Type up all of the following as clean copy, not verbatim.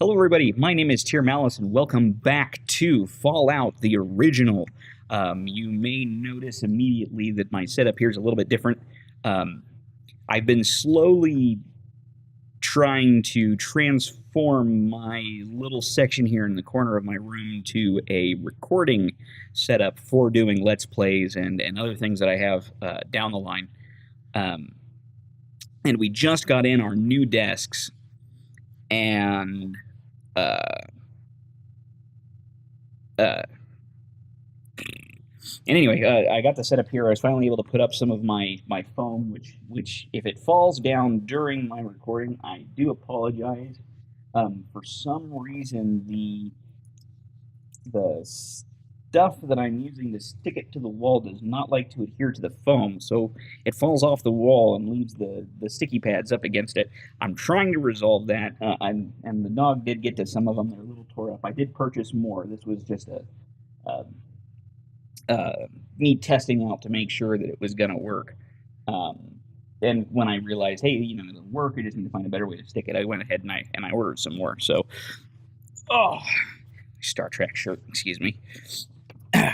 Hello, everybody. My name is Tir'Malice, and welcome back to Fallout, the original. You may notice immediately that my setup here is a little bit different. Um, I've been slowly trying to transform my little section here in the corner of my room to a recording setup for doing Let's Plays and other things that I have down the line. And we just got in our new desks, and anyway, I got the setup here. I was finally able to put up some of my foam, which if it falls down during my recording, I do apologize. For some reason, the stuff that I'm using to stick it to the wall does not like to adhere to the foam, so it falls off the wall and leaves the sticky pads up against it. I'm trying to resolve that, and the dog did get to some of them. They're a little tore up. I did purchase more. This was just me testing out to make sure that it was going to work. Then when I realized, hey, it doesn't work, I just need to find a better way to stick it, I went ahead and I ordered some more. So, Star Trek shirt, excuse me.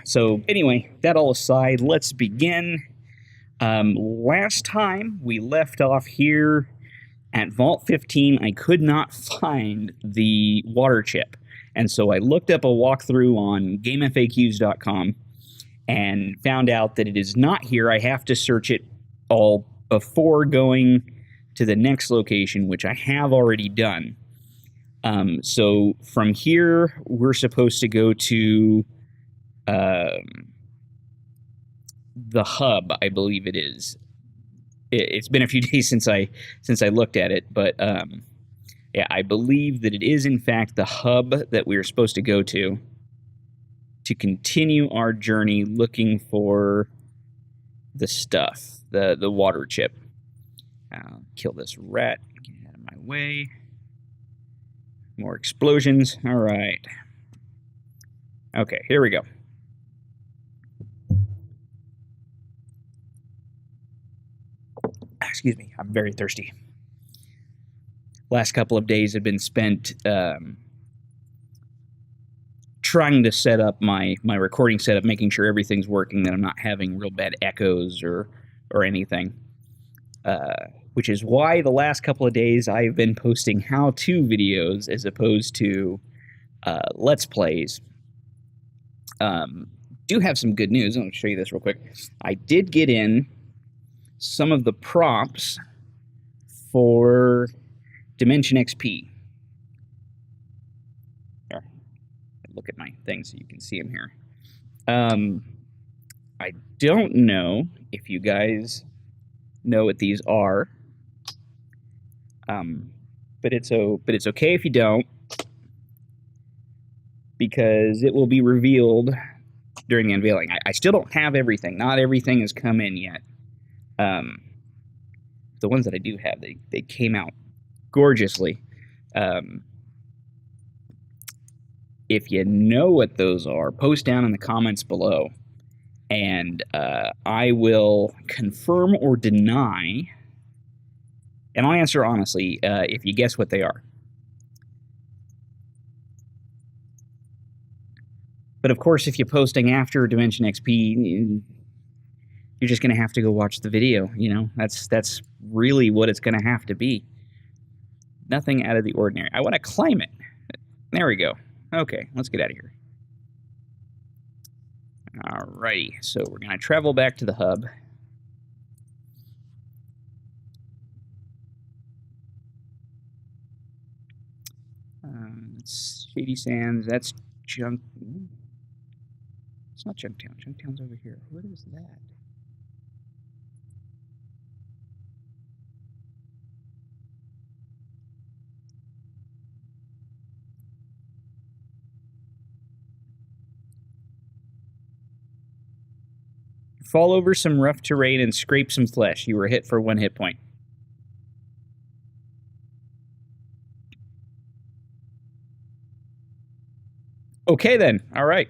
So anyway, that all aside, let's begin. Last time we left off here at Vault 15, I could not find the water chip. And so I looked up a walkthrough on GameFAQs.com and found out that it is not here. I have to search it all before going to the next location, which I have already done. So from here, we're supposed to go to the hub, I believe it is. It's been a few days since I looked at it, but yeah, I believe that it is in fact the hub that we are supposed to go to continue our journey looking for the stuff, the water chip. I'll kill this rat, get out of my way. More explosions. All right. Okay, here we go. Excuse me, I'm very thirsty. Last couple of days have been spent trying to set up my recording setup, making sure everything's working, that I'm not having real bad echoes or anything. Which is why the last couple of days I've been posting how-to videos as opposed to Let's Plays. Do have some good news. I'll show you this real quick. I did get in some of the props for Dimension XP. Here, look at my thing so you can see them here. I don't know if you guys know what these are. But it's okay if you don't, because it will be revealed during the unveiling. I still don't have everything. Not everything has come in yet. The ones that I do have, they came out gorgeously. If you know what those are, post down in the comments below, and I will confirm or deny. And I'll answer honestly if you guess what they are. But of course, if you're posting after Dimension XP, you're just going to have to go watch the video. That's really what it's going to have to be. Nothing out of the ordinary. I want to climb it. There we go. Okay, let's get out of here. Alrighty, so we're going to travel back to the hub. Shady Sands, that's Junk. It's not Junktown. Junktown's over here. What is that? Fall over some rough terrain and scrape some flesh. You were hit for 1 hit point. Okay then. All right.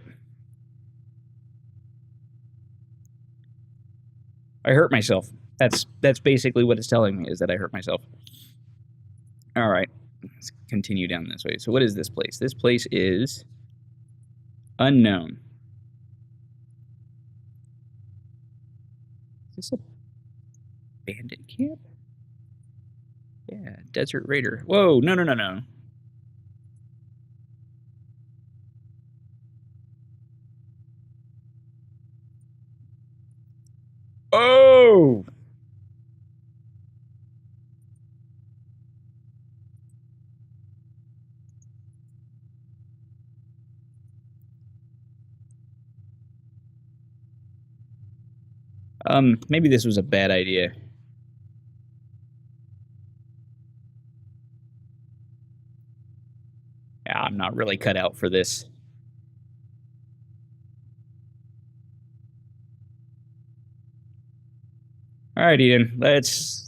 I hurt myself. That's basically what it's telling me, is that I hurt myself. All right. Let's continue down this way. So what is this place? This place is unknown. Is this a bandit camp? Yeah, Desert Raider. Whoa, no, no, no, no. Oh! Maybe this was a bad idea. Yeah, I'm not really cut out for this. All right, Eden. Let's.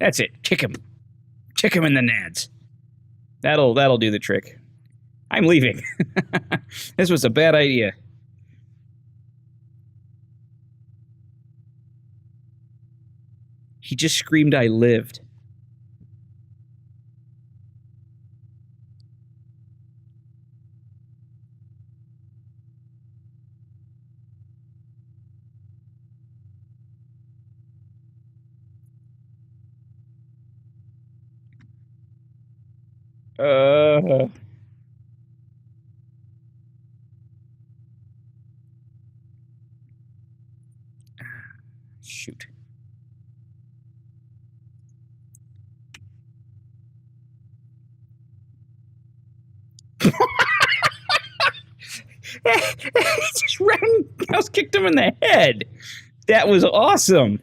That's it. Kick him. Kick him in the nads. That'll do the trick. I'm leaving. This was a bad idea. He just screamed, "I lived." Shoot. He just ran. I was kicked him in the head. That was awesome.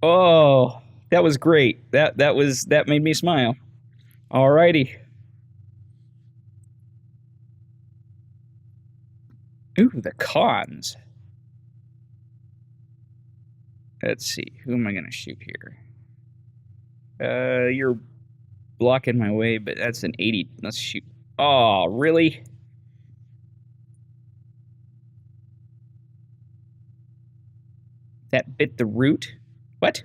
Oh, that was great. That made me smile. Alrighty. Ooh, the cons. Let's see. Who am I gonna shoot here? You're blocking my way, but that's an 80. Let's shoot. Oh, really? That bit the root? What?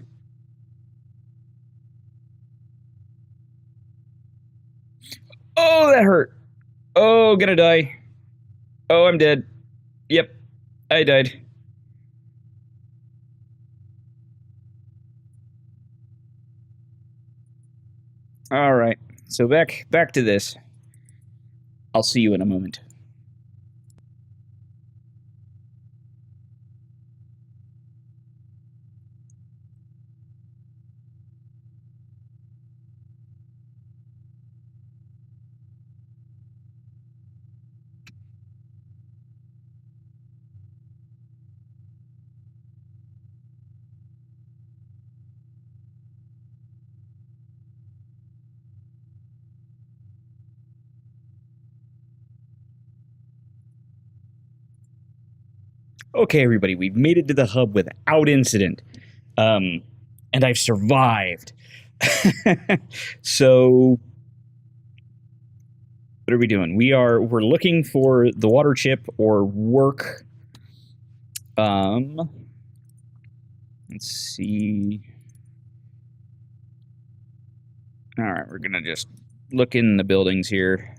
Oh, that hurt. Oh, gonna die. Oh, I'm dead. Yep, I died. All right, so back to this. I'll see you in a moment. Okay, everybody, we've made it to the hub without incident. And I've survived. So, what are we doing? We're looking for the water chip or work. Let's see. All right, we're gonna just look in the buildings here.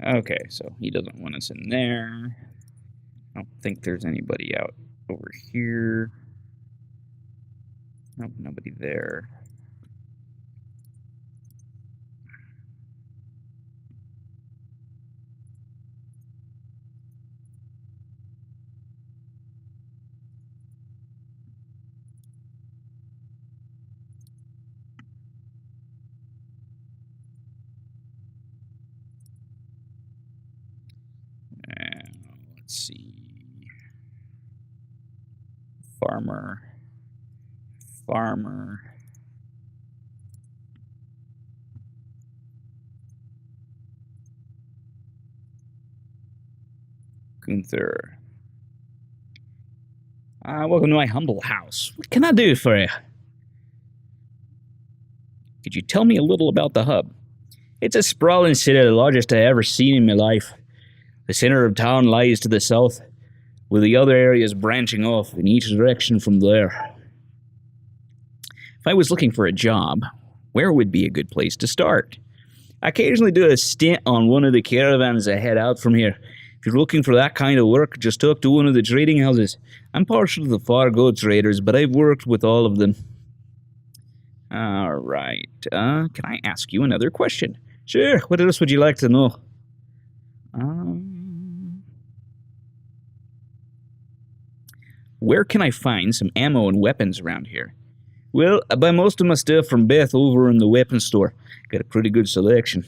Okay, so he doesn't want us in there. I don't think there's anybody out over here. Nope, nobody there. Let's see. Farmer. Gunther. Welcome to my humble house. What can I do for you? Could you tell me a little about the hub? It's a sprawling city, the largest I ever seen in my life. The center of town lies to the south, with the other areas branching off in each direction from there. If I was looking for a job, where would be a good place to start? I occasionally do a stint on one of the caravans that head out from here. If you're looking for that kind of work, just talk to one of the trading houses. I'm partial to the Fargo traders, but I've worked with all of them. All right. Can I ask you another question? Sure. What else would you like to know? Where can I find some ammo and weapons around here? Well, I buy most of my stuff from Beth over in the weapons store. Got a pretty good selection.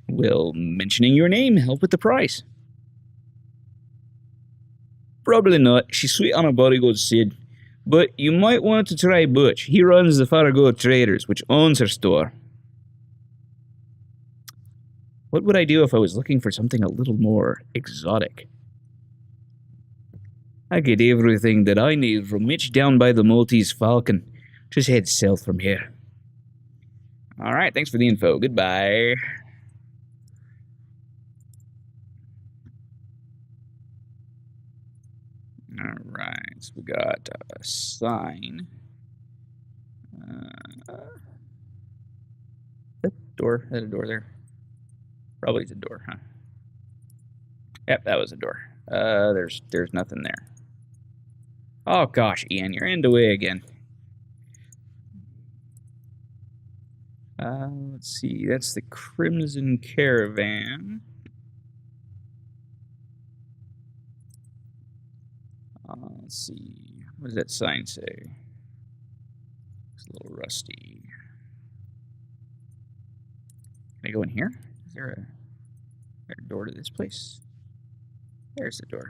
Will mentioning your name help with the price? Probably not. She's sweet on her bodyguard, Sid. But you might want to try Butch. He runs the Fargo Traders, which owns her store. What would I do if I was looking for something a little more exotic? I get everything that I need from Mitch down by the Maltese Falcon. Just head south from here. Alright, thanks for the info. Goodbye. Alright, so we got a sign. Door? Is that a door there? Probably it's a door, huh? Yep, that was a door. There's nothing there. Oh gosh, Ian, you're in the way again. Let's see, that's the Crimson Caravan. Let's see, what does that sign say? It's a little rusty. Can I go in here? Is there a door to this place? There's the door.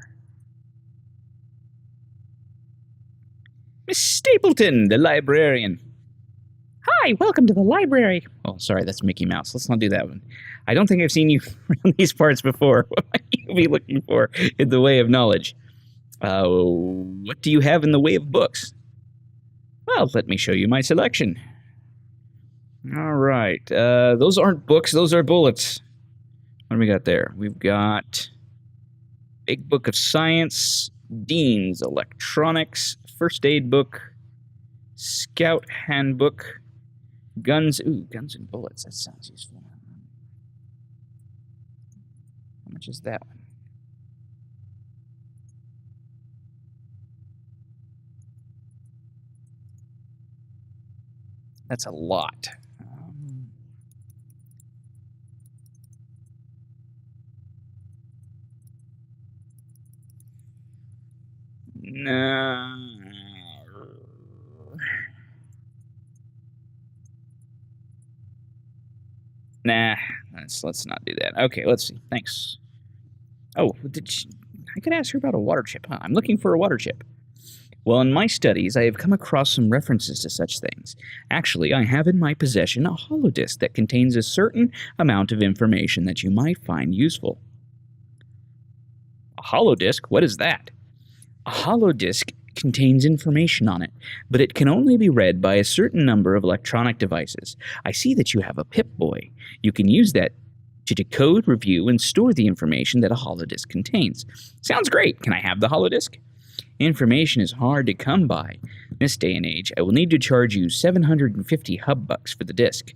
Miss Stapleton, the librarian. Hi, welcome to the library. Oh, sorry, that's Mickey Mouse. Let's not do that one. I don't think I've seen you around these parts before. What might you be looking for in the way of knowledge? What do you have in the way of books? Well, let me show you my selection. All right, those aren't books, those are bullets. What do we got there? We've got Big Book of Science, Dean's Electronics, First Aid Book, Scout Handbook, Guns. Ooh, guns and bullets. That sounds useful. How much is that one? That's a lot. No. Nah, let's not do that. Okay, let's see. Thanks. Oh, I could ask her about a water chip. Huh? I'm looking for a water chip. Well, in my studies, I have come across some references to such things. Actually, I have in my possession a holodisk that contains a certain amount of information that you might find useful. A holodisk? What is that? A holodisk contains information on it, but it can only be read by a certain number of electronic devices. I see that you have a Pip-Boy. You can use that to decode, review, and store the information that a holodisk contains. Sounds great. Can I have the holodisk? Information is hard to come by. In this day and age, I will need to charge you 750 hub bucks for the disk.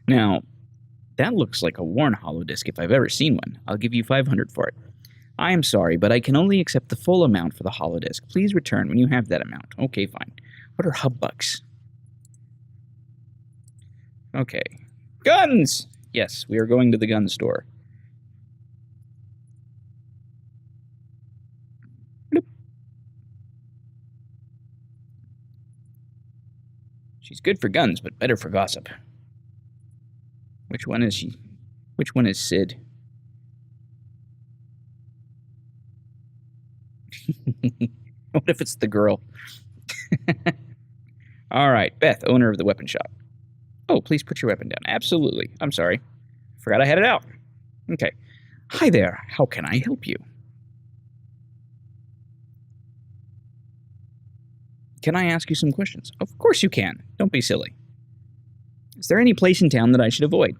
Now, that looks like a worn holodisk if I've ever seen one. I'll give you 500 for it. I am sorry, but I can only accept the full amount for the holodisk. Please return when you have that amount. Okay, fine. What are hub bucks? Okay. Guns! Yes, we are going to the gun store. Bloop. She's good for guns, but better for gossip. Which one is she? Which one is Sid? What if it's the girl? All right, Beth, owner of the weapon shop. Oh, please put your weapon down. Absolutely. I'm sorry. Forgot I had it out. Okay. Hi there. How can I help you? Can I ask you some questions? Of course you can. Don't be silly. Is there any place in town that I should avoid?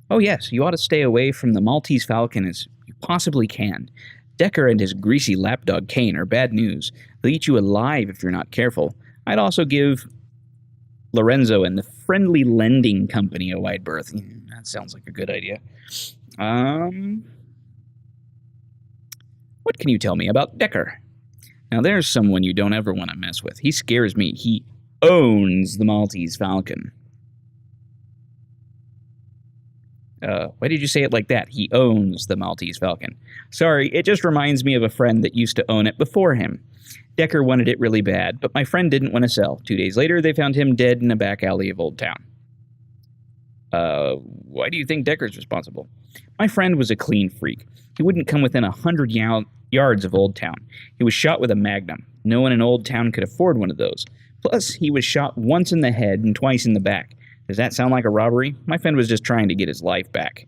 Oh yes, you ought to stay away from the Maltese Falcon as you possibly can. Decker and his greasy lapdog Kane are bad news. They'll eat you alive if you're not careful. I'd also give Lorenzo and the Friendly Lending Company a wide berth. That sounds like a good idea. What can you tell me about Decker? Now there's someone you don't ever want to mess with. He scares me. He owns the Maltese Falcon. Why did you say it like that? He owns the Maltese Falcon. Sorry, it just reminds me of a friend that used to own it before him. Decker wanted it really bad, but my friend didn't want to sell. 2 days later, they found him dead in a back alley of Old Town. Why do you think Decker's responsible? My friend was a clean freak. He wouldn't come within 100 yards of Old Town. He was shot with a Magnum. No one in Old Town could afford one of those. Plus, he was shot once in the head and twice in the back. Does that sound like a robbery? My friend was just trying to get his life back.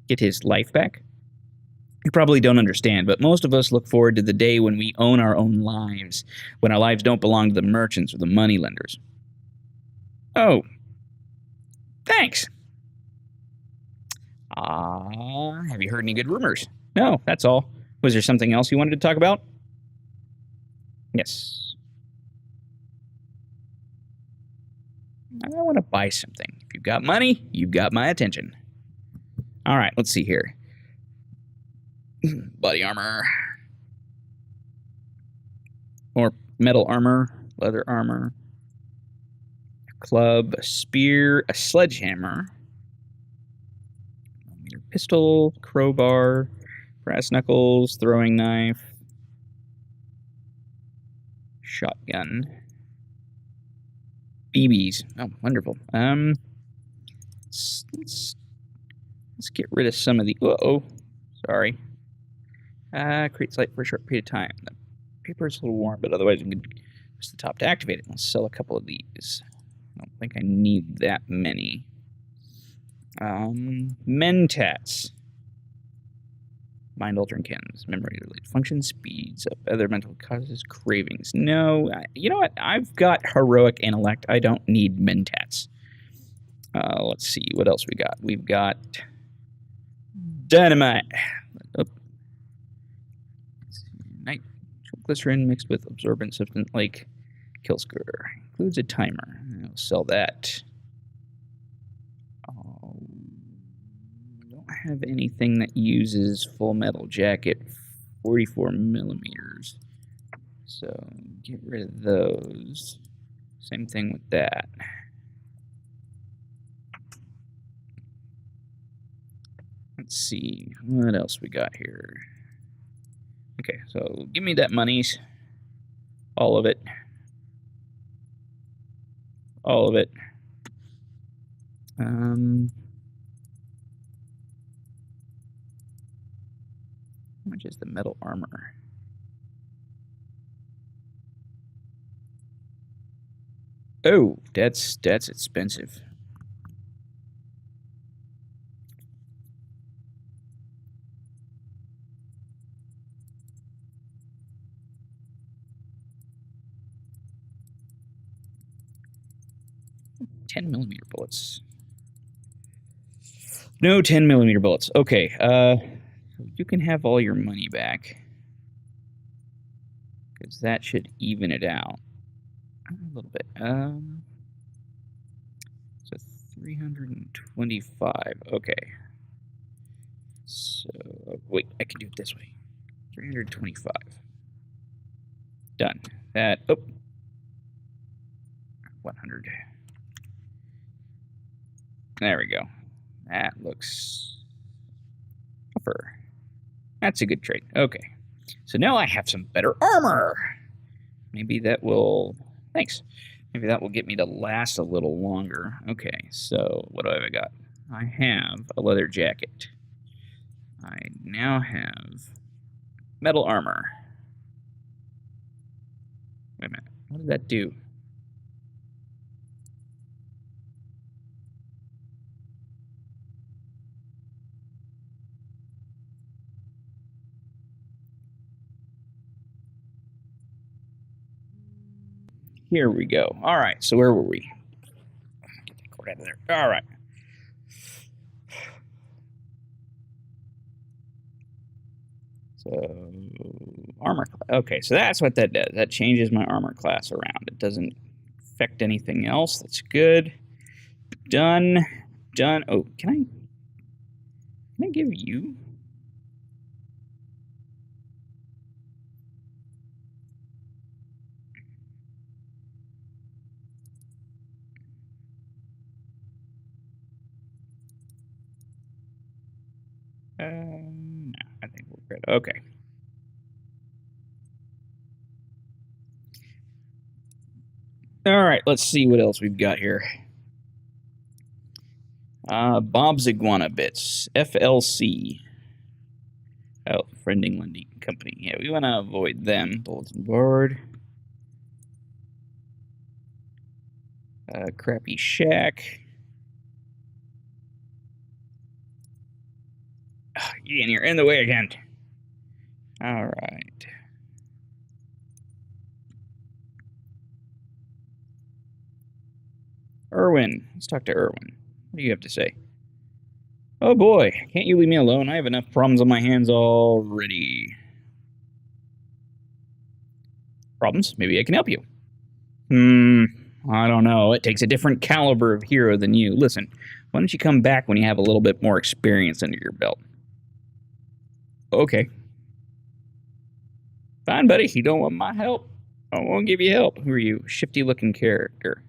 Get his life back? You probably don't understand, but most of us look forward to the day when we own our own lives, when our lives don't belong to the merchants or the moneylenders. Oh. Thanks. Have you heard any good rumors? No, that's all. Was there something else you wanted to talk about? Yes. I want to buy something. If you've got money, you've got my attention. All right, let's see here. Body armor. More metal armor, leather armor, a club, a spear, a sledgehammer, a pistol, crowbar, brass knuckles, throwing knife, shotgun. BBs. Oh, wonderful. Let's get rid of some of the... Uh-oh. Sorry. Create light for a short period of time. The paper is a little warm, but otherwise we can use the top to activate it. Let's sell a couple of these. I don't think I need that many. Mentats. Mind-altering cannons. Memory-related functions. Speeds up. Other mental causes. Cravings. No. You know what? I've got heroic intellect. I don't need mentats. Let's see. What else we got? We've got dynamite. Oh. Nitroglycerin mixed with absorbent substance like Killscore. Includes a timer. I'll sell that. Don't have anything that uses full metal jacket 44 millimeters. So get rid of those. Same thing with that. Let's see what else we got here. Okay, so give me that monies. All of it. All of it. How much is the metal armor? Oh, that's expensive. $10mm bullets. No 10mm bullets. Okay, you can have all your money back. Because that should even it out. A little bit. So 325. Okay. So, wait, I can do it this way. 325. Done. That, 100. There we go. That looks tougher. That's a good trade. Okay. So now I have some better armor. Maybe that will... Thanks. Maybe that will get me to last a little longer. Okay, so what do I got? I have a leather jacket. I now have metal armor. Wait a minute. What did that do? Here we go. All right, so where were we? Get that cord out of there. All right. So, armor class. Okay, so that's what that does. That changes my armor class around. It doesn't affect anything else. That's good. Done. Done. Oh, can I give you? No, I think we're good. Okay. All right, let's see what else we've got here. Bob's Iguana Bits, FLC. Oh, Friending Lending Company. Yeah, we want to avoid them. Bulletin board. Crappy Shack. Oh, you in here, in the way again. All right. Irwin. Let's talk to Irwin. What do you have to say? Oh boy, can't you leave me alone? I have enough problems on my hands already. Problems? Maybe I can help you. I don't know. It takes a different caliber of hero than you. Listen, why don't you come back when you have a little bit more experience under your belt? Okay. Fine, buddy. You don't want my help? I won't give you help. Who are you? Shifty-looking character.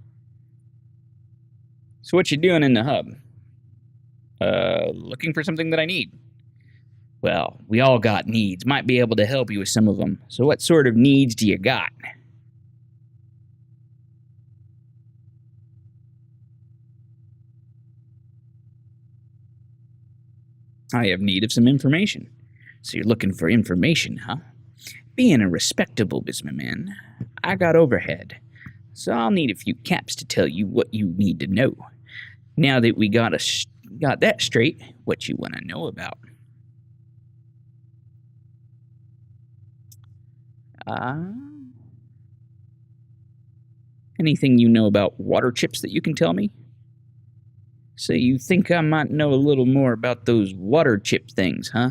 So what you doing in the hub? Looking for something that I need. Well, we all got needs. Might be able to help you with some of them. So what sort of needs do you got? I have need of some information. So you're looking for information, huh? Being a respectable businessman, I got overhead. So I'll need a few caps to tell you what you need to know. Now that we got that straight, what you want to know about? Anything you know about water chips that you can tell me? So you think I might know a little more about those water chip things, huh?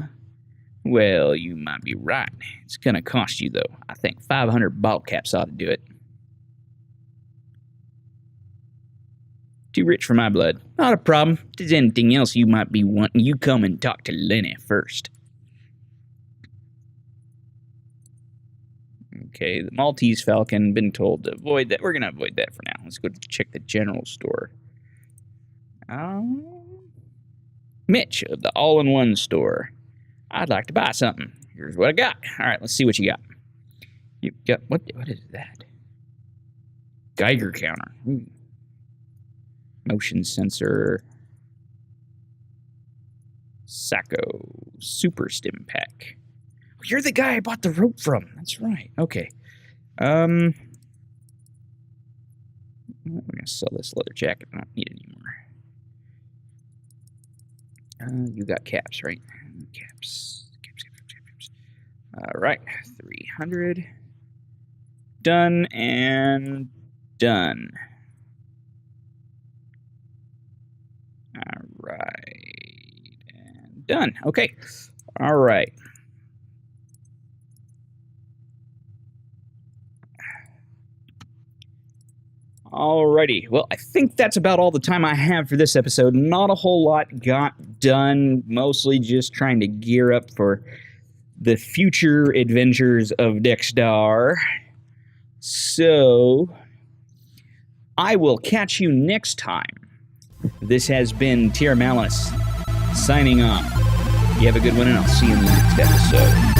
Well, you might be right. It's gonna cost you, though. I think 500 bottle caps ought to do it. Too rich for my blood. Not a problem. If there's anything else you might be wanting, you come and talk to Lenny first. Okay, the Maltese Falcon, been told to avoid that. We're gonna avoid that for now. Let's go check the general store. Mitch of the All-in-One store. I'd like to buy something. Here's what I got. All right, let's see what you got. You got what is that? Geiger counter. Motion sensor. Sacco. Super stim pack. You're the guy I bought the rope from. That's right. Okay. We're gonna sell this leather jacket. I don't need it anymore. You got caps, right? Caps. All right. 300. Done and done. All right. And done. Okay. All right. Alrighty, well, I think that's about all the time I have for this episode. Not a whole lot got done, mostly just trying to gear up for the future adventures of Dex-Star. So, I will catch you next time. This has been Tir'Malice, signing off. You have a good one, and I'll see you in the next episode.